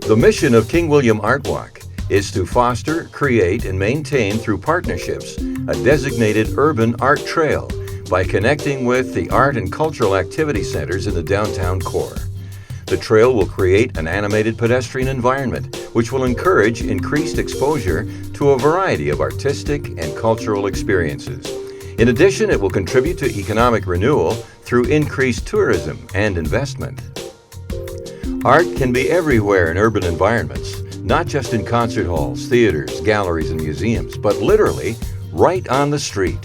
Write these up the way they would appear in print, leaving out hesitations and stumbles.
The mission of King William ARTwalk is to foster, create, and maintain through partnerships a designated urban art trail by connecting with the art and cultural activity centers in the downtown core. The trail will create an animated pedestrian environment which will encourage increased exposure to a variety of artistic and cultural experiences. In addition, it will contribute to economic renewal through increased tourism and investment. Art can be everywhere in urban environments, not just in concert halls, theaters, galleries, and museums, but literally right on the street.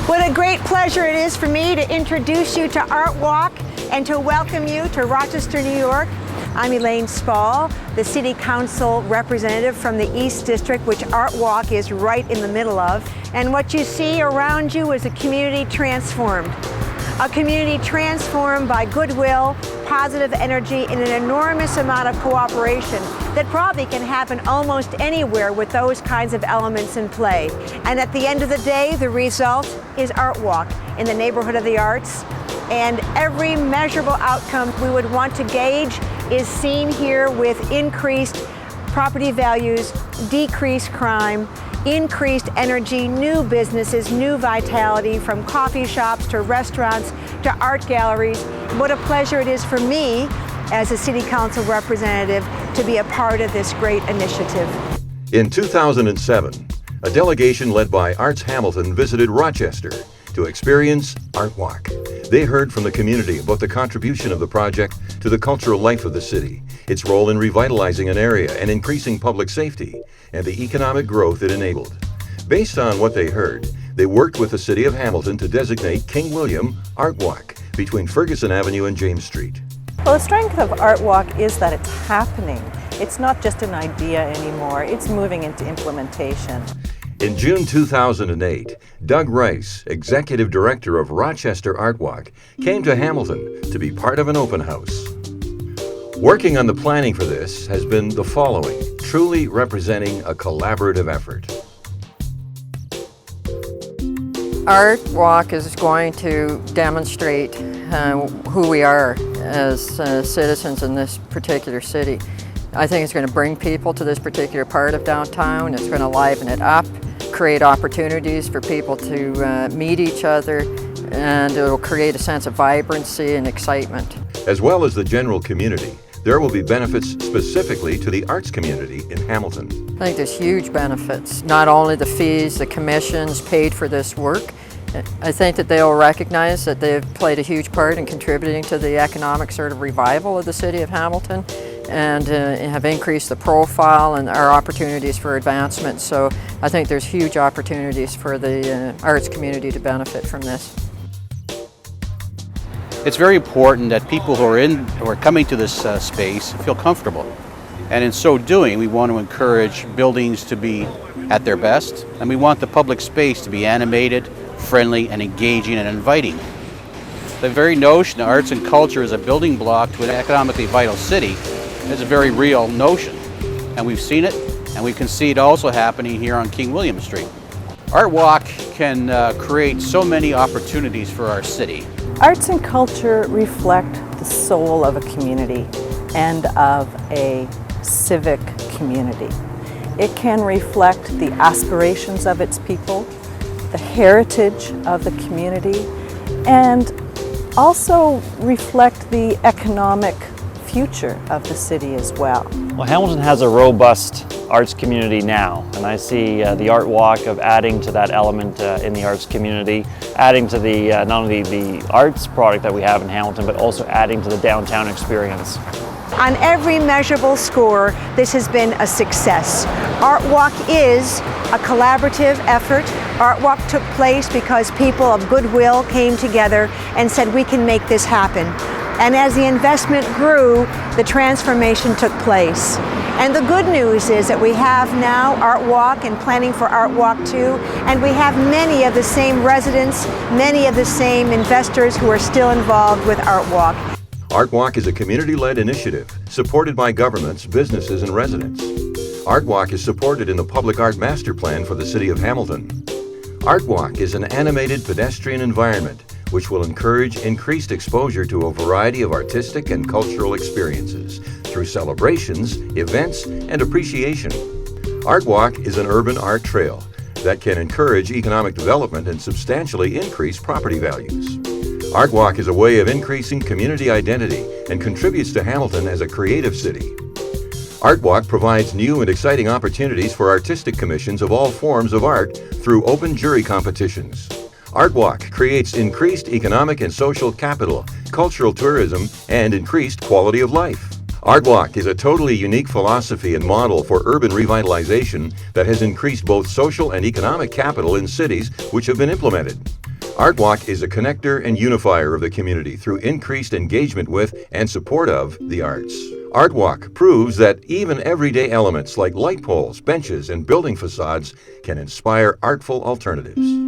What a great pleasure it is for me to introduce you to ARTwalk and to welcome you to Rochester, New York. I'm Elaine Spall, the City Council representative from the East District, which ARTwalk is right in the middle of. And what you see around you is a community transformed. A community transformed by goodwill, positive energy, and an enormous amount of cooperation that probably can happen almost anywhere with those kinds of elements in play. And at the end of the day, the result is ARTwalk in the neighborhood of the arts. And every measurable outcome we would want to gauge is seen here with increased property values, decreased crime, increased energy, new businesses, new vitality, from coffee shops to restaurants to art galleries. What a pleasure it is for me as a City Council representative to be a part of this great initiative. In 2007, a delegation led by Arts Hamilton visited Rochester to experience ARTwalk. They heard from the community about the contribution of the project to the cultural life of the city, its role in revitalizing an area and increasing public safety, and the economic growth it enabled. Based on what they heard, they worked with the City of Hamilton to designate King William ARTwalk between Ferguson Avenue and James Street. Well, the strength of ARTwalk is that it's happening. It's not just an idea anymore, it's moving into implementation. In June 2008, Doug Rice, Executive Director of Rochester ARTwalk, came to Hamilton to be part of an open house. Working on the planning for this has been the following, truly representing a collaborative effort. ARTwalk is going to demonstrate who we are as citizens in this particular city. I think it's going to bring people to this particular part of downtown. It's going to liven it up, create opportunities for people to meet each other, and it will create a sense of vibrancy and excitement. As well as the general community, there will be benefits specifically to the arts community in Hamilton. I think there's huge benefits. Not only the fees, the commissions paid for this work. I think that they'll recognize that they've played a huge part in contributing to the economic sort of revival of the city of Hamilton, and have increased the profile and our opportunities for advancement. So I think there's huge opportunities for the arts community to benefit from this. It's very important that people who are coming to this space feel comfortable. And in so doing, we want to encourage buildings to be at their best, and we want the public space to be animated, friendly, and engaging and inviting. The very notion of arts and culture as a building block to an economically vital city is a very real notion. And we've seen it, and we can see it also happening here on King William Street. ARTwalk can create so many opportunities for our city. Arts and culture reflect the soul of a community and of a civic community. It can reflect the aspirations of its people, the heritage of the community, and also reflect the economic future of the city as well. Well, Hamilton has a robust arts community now, and I see the ARTwalk of adding to that element in the arts community, adding to the not only the arts product that we have in Hamilton, but also adding to the downtown experience. On every measurable score, this has been a success. ARTwalk is a collaborative effort. ARTwalk took place because people of goodwill came together and said, we can make this happen. And as the investment grew, the transformation took place. And the good news is that we have now ARTwalk and planning for ARTwalk 2, and we have many of the same residents, many of the same investors who are still involved with ARTwalk. ARTwalk is a community-led initiative supported by governments, businesses, and residents. ARTwalk is supported in the Public Art Master Plan for the City of Hamilton. ARTwalk is an animated pedestrian environment which will encourage increased exposure to a variety of artistic and cultural experiences through celebrations, events, and appreciation. ARTwalk is an urban art trail that can encourage economic development and substantially increase property values. ARTwalk is a way of increasing community identity and contributes to Hamilton as a creative city. ARTwalk provides new and exciting opportunities for artistic commissions of all forms of art through open jury competitions. ARTwalk creates increased economic and social capital, cultural tourism, and increased quality of life. ARTwalk is a totally unique philosophy and model for urban revitalization that has increased both social and economic capital in cities which have been implemented. ARTwalk is a connector and unifier of the community through increased engagement with and support of the arts. ARTwalk proves that even everyday elements like light poles, benches, and building facades can inspire artful alternatives.